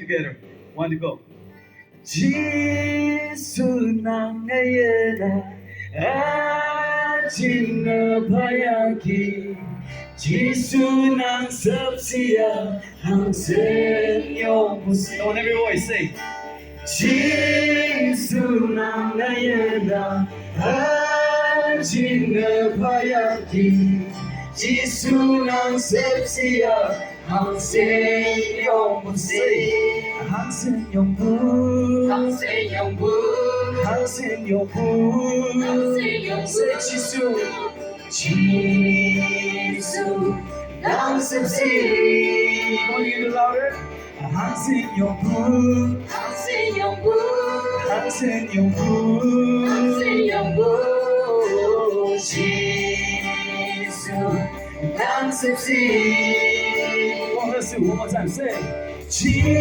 together. One to go. 지수나에라 아직나 바야기 지수난 섭시야 항상 영무시. On every voice say 지수나에라 아직나 바야기 지수난 섭시야 항상 영무시. 항상 영분 항상 영분 항상 영분 항상 영분 지수 난 섭시 Wanna get it louder? 항상 영분 항상 영분 항상 영분 항상 영분 지수 난 섭시. One more time, say 지수나에라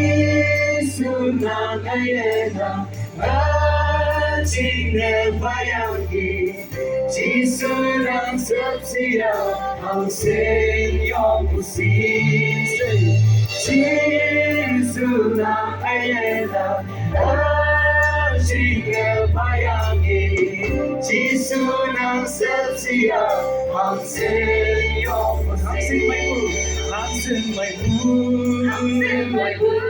아직 내 바양이 지수랑 섭시야 항상 영구시. 지수나에라 아직 내 바양이 지수랑 섭시야 항상 영구시. 항상 my boo, 항상 my boo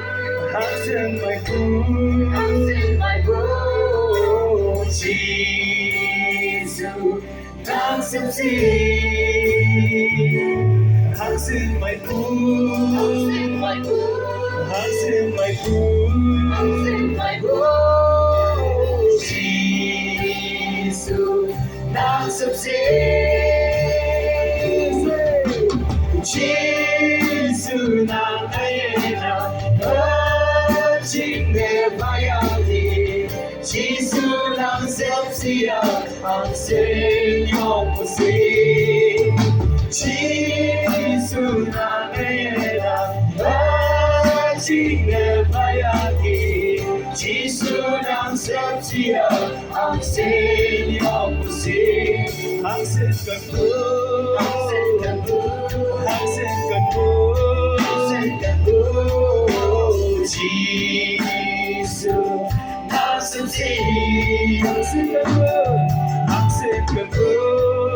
항상 my boo, 항상 my boo 지수 난 섭시. 항상 my boo, 항상 my boo 항상 my boo, 항상 my boo 지수 난 섭시. 지수나에라 아직 내 바야기 지수랑 섭시야 항상 영무시. 지수나에라 아직 내 바야기 지수랑 섭시야 항상 영무시. 항상 간구 항상 간구 항상 간구 지수 난 섭시. 항상 간구 항상 간구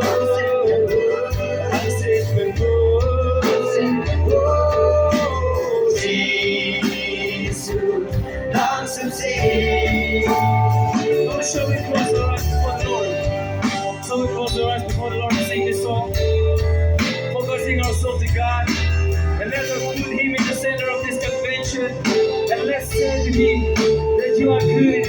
항상 간구 지수 난 섭시. So we close our eyes before the Lord. So we close our eyes before the Lord and sing this song, focusing ourselves to God, and let us put Him in the center of this convention, and let's say to Him that you are good.